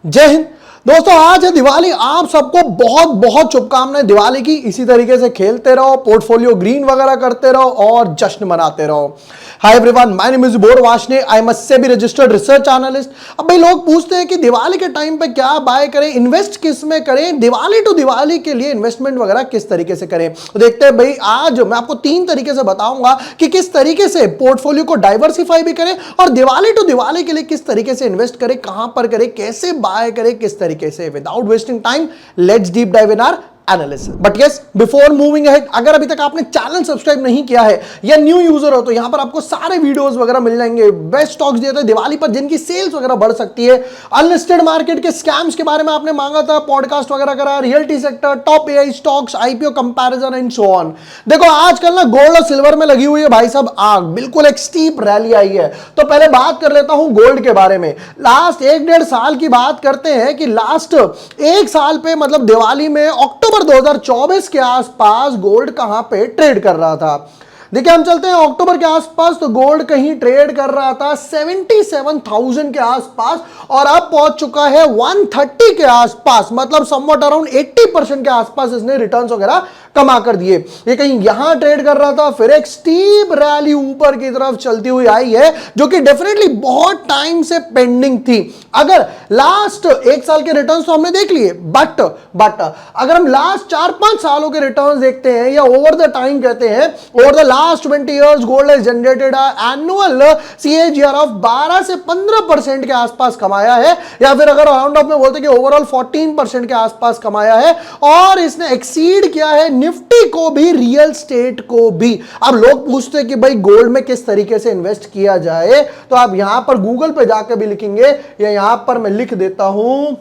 जय हिंद दोस्तों। आज है दिवाली। आप सबको बहुत बहुत शुभकामनाएं दिवाली की। इसी तरीके से खेलते रहो, पोर्टफोलियो ग्रीन वगैरह करते रहो और जश्न मनाते रहो। Hi everyone, my name is bore Washne. I am a SEBI registered research analyst. अब भाई लोग पूछते हैं कि दिवाली के टाइम पे क्या बाय करें, इन्वेस्ट किस में करें, दिवाली टू दिवाली के लिए इन्वेस्टमेंट वगैरह किस तरीके से करें। तो देखते हैं भाई, आज मैं आपको 3 तरीके से बताऊंगा कि किस तरीके से पोर्टफोलियो को डाइवर्सिफाई भी करें और दिवाली टू दिवाली के लिए किस तरीके से इन्वेस्ट करें, कहां पर करें, कैसे बाय करें, किस तरीके से। Without wasting time, let's deep dive in our analysis. But yes, before moving ahead, अगर अभी तक आपने चैनल सब्सक्राइब नहीं किया है या न्यू यूजर हो तो यहां पर आपको सारे वीडियोस वगैरह मिल जाएंगे। बेस्ट स्टॉक्स दिए थे दिवाली पर जिनकी सेल्स वगैरह बढ़ सकती है। अनलिस्टेड मार्केट के स्कैम्स के बारे में आपने मांगा था, पॉडकास्ट वगैरह करा, reality sector, top AI stocks, IPO comparison and so on. देखो आजकल ना गोल्ड और सिल्वर में लगी हुई है भाई साहब आग, बिल्कुल एक स्टीप रैली आई है। तो पहले बात कर लेता हूं गोल्ड के बारे में। लास्ट 1-1.5 साल की बात करते हैं कि लास्ट 1 साल पे मतलब दिवाली में अक्टूबर 2024 के आसपास गोल्ड कहां पे ट्रेड कर रहा था। देखिए हम चलते हैं अक्टूबर के आसपास, तो गोल्ड कहीं ट्रेड कर रहा था 77,000 के आसपास और अब पहुंच चुका है 130 के आसपास। मतलब समवट अराउंड 80% के आसपास इसने रिटर्न्स वगैरह कमा कर दिए। ये कहीं यहां ट्रेड कर रहा था, फिर एक स्टीप रैली ऊपर की तरफ चलती हुई आई है जो कि डेफिनेटली बहुत टाइम से पेंडिंग थी। अगर लास्ट 1 साल के रिटर्न्स तो हमने देख लिए, बट अगर हम लास्ट 4-5 सालों के रिटर्न्स देखते हैं या ओवर द टाइम कहते हैं, over the last 20 years gold has generated annual CAGR of 12 से 15% के आसपास कमाया है, या फिर अगर राउंड ऑफ में बोलते कि ओवरऑल 14% के आसपास कमाया है। और इसने एक्सीड किया है निफ्टी को भी, रियल स्टेट को भी। अब लोग पूछते हैं कि भाई गोल्ड में किस तरीके से इन्वेस्ट किया जाए, तो आप यहां पर गूगल पे जाकर भी लिखेंगे या यहां पर मैं लिख देता हूं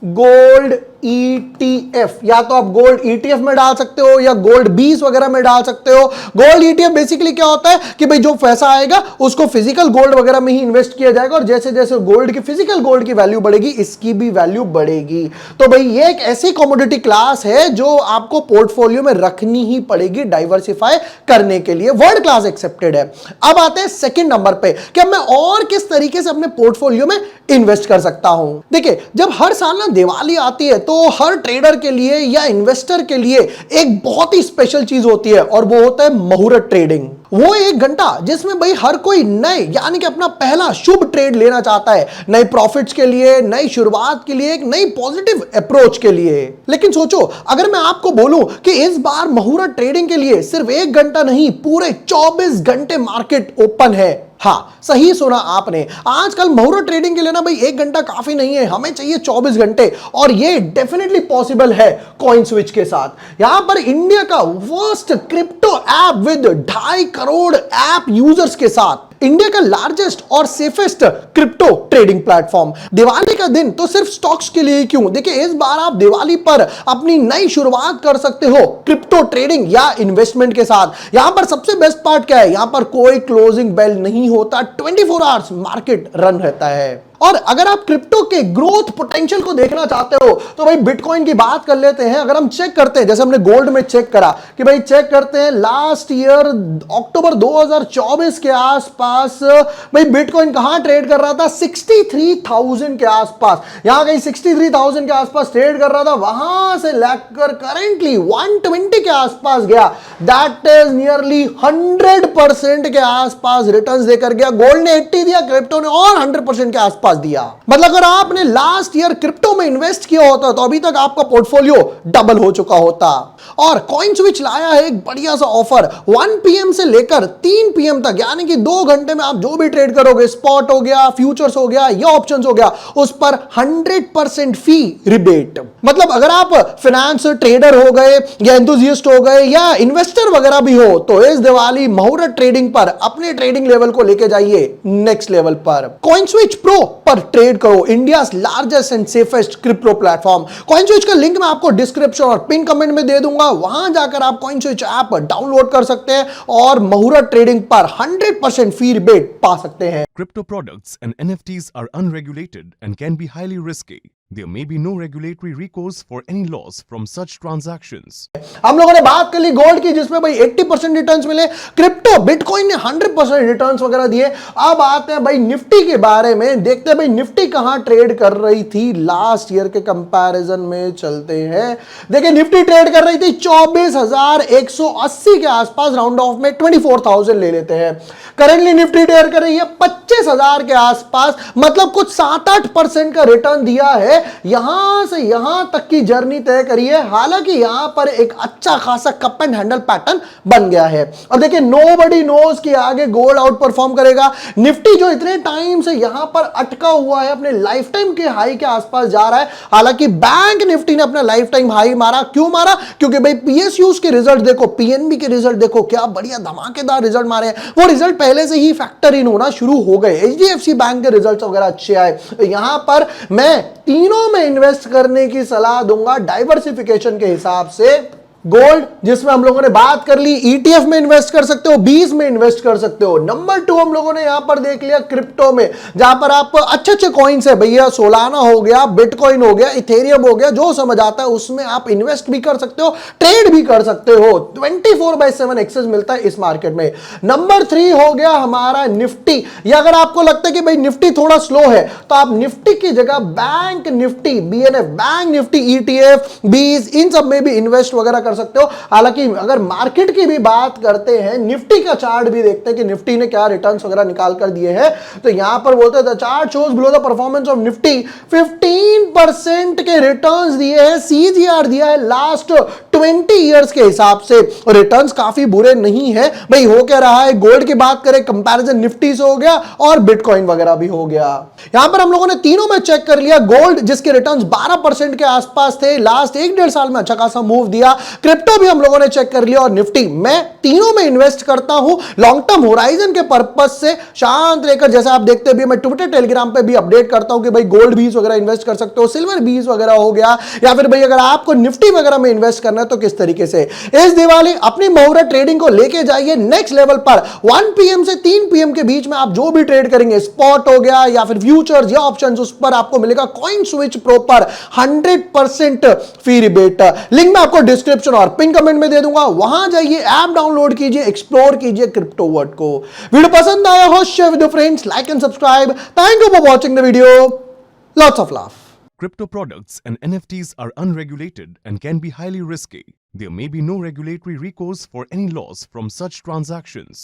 गोल्ड ETF, या तो आप गोल्ड ETF में डाल सकते हो या गोल्ड 20 वगैरह में डाल सकते हो। गोल्ड ETF बेसिकली क्या होता है कि भाई जो पैसा आएगा उसको फिजिकल गोल्ड वगैरह में ही इन्वेस्ट किया जाएगा और जैसे जैसे गोल्ड की फिजिकल गोल्ड की वैल्यू बढ़ेगी इसकी भी वैल्यू बढ़ेगी। तो भाई ये एक ऐसी कमोडिटी क्लास है जो आपको पोर्टफोलियो में रखनी ही पड़ेगी डाइवर्सिफाई करने के लिए। वर्ल्ड क्लास एक्सेप्टेड है। अब आते हैं सेकंड नंबर पे कि अब मैं और किस तरीके से अपने पोर्टफोलियो में इन्वेस्ट कर सकता हूं। देखिए जब हर साल ना दिवाली आती है तो हर ट्रेडर के लिए या इन्वेस्टर के लिए एक बहुत ही स्पेशल चीज होती है और वो होता है मुहूर्त ट्रेडिंग। वो 1 घंटा जिसमें भाई हर कोई नए यानी कि अपना पहला शुभ ट्रेड लेना चाहता है, नए प्रॉफिट्स के लिए, नई शुरुआत के लिए, एक नई पॉजिटिव अप्रोच के लिए। लेकिन सोचो अगर मैं आपको बोलूं कि इस बार मुहूर्त ट्रेडिंग के लिए सिर्फ 1 घंटा नहीं, पूरे 24 घंटे मार्केट ओपन है। हाँ सही सुना आपने, आजकल मुहूर्त ट्रेडिंग के लिए ना भाई 1 घंटा काफी नहीं है, हमें चाहिए 24 घंटे। और ये डेफिनेटली पॉसिबल है कॉइन स्विच के साथ। यहां पर इंडिया का worst crypto app with 2.5 crore app users के साथ, इंडिया का लार्जेस्ट और safest crypto trading platform. Diwali का दिन तो सिर्फ स्टॉक्स के लिए क्यों, देखिए इस बार आप दिवाली पर अपनी नई शुरुआत कर सकते हो क्रिप्टो ट्रेडिंग या इन्वेस्टमेंट के साथ। यहां पर सबसे बेस्ट पार्ट क्या है, यहां पर कोई क्लोजिंग बेल नहीं होता, 24 आवर्स मार्केट रन रहता है। और अगर आप क्रिप्टो के ग्रोथ पोटेंशियल को देखना चाहते हो तो भाई बिटकॉइन की बात कर लेते हैं। अगर हम चेक करते हैं, जैसे हमने गोल्ड में चेक करा कि भाई चेक करते हैं लास्ट ईयर अक्टूबर 2024 के आसपास भाई बिटकॉइन कहां ट्रेड कर रहा था, 63,000 के आसपास। यहां कहीं 63,000 के आसपास ट्रेड कर रहा था, वहां से लेकर करेंटली 120 के आसपास गया। दैट इज नियरली 100% के आसपास रिटर्न्स देकर गया। गोल्ड ने 80 दिया, क्रिप्टो ने और 100% के आसपास दिया। मतलब अगर आपने लास्ट ईयर क्रिप्टो में इन्वेस्ट किया होता तो अभी तक आपका पोर्टफोलियो डबल हो चुका होता। और कॉइन स्विच लाया है एक बढ़िया सा ऑफर, 1 PM से लेकर 3 PM तक, यानी कि 2 घंटे में आप जो भी ट्रेड करोगे, स्पॉट हो गया, फ्यूचर्स हो गया या ऑप्शंस हो गया, उस पर 100% फी रिबेट। मतलब अगर आप फाइनेंस ट्रेडर हो गए या एंथुसियास्ट हो गए या इन्वेस्टर वगैरह भी हो तो इस दिवाली मुहूर्त ट्रेडिंग पर अपने ट्रेडिंग लेवल को लेके जाइए नेक्स्ट लेवल पर। कॉइन स्विच प्रो पर ट्रेड करो, India largest and safest crypto platform. Coin switch का लिंक मैं आपको डिस्क्रिप्शन और पिन कमेंट में दे दूंगा, वहां जाकर आप कॉइन स्विच ऐप डाउनलोड कर सकते हैं और मुहूर्त ट्रेडिंग पर 100% फी रिबेट पा सकते हैं। Crypto products and NFTs are unregulated and can be highly risky. There may be no regulatory recourse for any loss from such transactions. हम लोगों ने बात कर ली गोल्ड की, जिसमें भाई 80% रिटर्न्स मिले। क्रिप्टो बिटकॉइन ने 100% रिटर्न्स वगैरह दिए। अब आते हैं भाई निफ्टी के बारे में, देखते हैं भाई निफ्टी कहां ट्रेड कर रही थी लास्ट ईयर के कंपैरिजन में। चलते हैं, देखिए निफ्टी ट्रेड कर रही थी 24,180 के आसपास, राउंड ऑफ में 24,000 ले लेते हैं। करेंटली निफ्टी ट्रेड कर रही है 25,000 के आसपास, मतलब कुछ 7-8% का रिटर्न दिया है। यहां से यहां तक की जर्नी तय करी है। हालांकि यहां पर एक अच्छा खासा कप एंड हैंडल पैटर्न बन गया है। और देखिए नोबडी नोज कि आगे गोल्ड आउट परफॉर्म करेगा। निफ्टी जो इतने टाइम से यहां पर अटका हुआ है, अपने लाइफ टाइम के हाई के आसपास जा रहा है। हालांकि बैंक निफ्टी ने अपना लाइफ टाइम हाई मारा। क्यों मारा? क्योंकि भाई पीएसयूज के रिजल्ट देखो, पीएनबी के रिजल्ट देखो, क्या बढ़िया धमाकेदार रिजल्ट मारे हैं। वो रिजल्ट पहले से ही फैक्टर इन होना शुरू हो गए। एचडीएफसी बैंक के रिजल्ट वगैरह अच्छे आए। तो यहां पर मैं तीनों में इन्वेस्ट करने की सलाह दूंगा डाइवर्सिफिकेशन के हिसाब से। गोल्ड, जिसमें हम लोगों ने बात कर ली, ईटीएफ में इन्वेस्ट कर सकते हो, बीज में इन्वेस्ट कर सकते हो। नंबर 2 हम लोगों ने यहां पर देख लिया क्रिप्टो में, जहां पर आप अच्छे अच्छे कॉइन्स है भैया, सोलाना हो गया, बिटकॉइन हो गया, इथेरियम हो गया, जो समझ आता है उसमें आप इन्वेस्ट भी कर सकते हो, ट्रेड भी कर सकते हो। 24/7 एक्सेस मिलता है इस मार्केट में। नंबर 3 हो गया हमारा निफ्टी। या अगर आपको लगता है कि भाई निफ्टी थोड़ा स्लो है, तो आप निफ्टी की जगह bank Nifty, BNF, bank Nifty ETF, बीज, इन सब में भी इन्वेस्ट वगैरह कर सकते हो। हालांकि अगर मार्केट की भी बात करते हैं, निफ्टी का चार्ट भी देखते हैं कि निफ्टी ने क्या रिटर्न्स वगैरह निकाल कर दिए हैं। तो यहां पर बोलते हैं the chart shows below the performance of Nifty 15% के रिटर्न्स दिए हैं, सीजीआर दिया है लास्ट 20 इयर्स के हिसाब से। रिटर्न्स काफी बुरे नहीं है भाई। हो क्या रहा है, गोल्ड की बात करें, कंपैरिजन निफ्टी से हो गया और बिटकॉइन वगैरह भी हो गया। यहां पर हम लोगों ने तीनों में चेक कर लिया। गोल्ड जिसके रिटर्न्स 12% के आसपास थे, लास्ट 1-1.5 साल में अच्छा खासा मूव दिया। क्रिप्टो भी हम लोगों ने चेक कर लिया और निफ्टी। मैं तीनों में इन्वेस्ट करता हूं लॉन्ग टर्म होराइजन के पर्पस से, शांत लेकर। जैसे आप देखते भी, मैं ट्विटर टेलीग्राम पे भी अपडेट करता हूं कि भाई गोल्ड बीज वगैरह इन्वेस्ट कर सकते हो, सिल्वर बीज वगैरह हो गया, या फिर भाई अगर आपको निफ्टी वगैरह में इन्वेस्ट करना है तो किस तरीके से। इस दिवाली अपनी मुहूर्त ट्रेडिंग को लेके जाइए नेक्स्ट लेवल पर। 1 PM से 3 PM के बीच में आप जो भी ट्रेड करेंगे, स्पॉट हो गया या फिर फ्यूचर्स या ऑप्शंस, उस पर आपको मिलेगा कॉइन स्विच प्रो पर 100% फ्री रिबेट। लिंक मैं आपको डिस्क्रिप्शन और पिन कमेंट में दे दूंगा, वहां जाइए, ऐप डाउनलोड कीजिए, एक्सप्लोर कीजिए क्रिप्टो वर्ल्ड को। वीडियो पसंद आया हो, share with your friends, like and subscribe. Thank you for watching the video. Lots of love. Crypto products and NFTs are unregulated and can be highly risky. There may be no regulatory recourse for any loss from such transactions.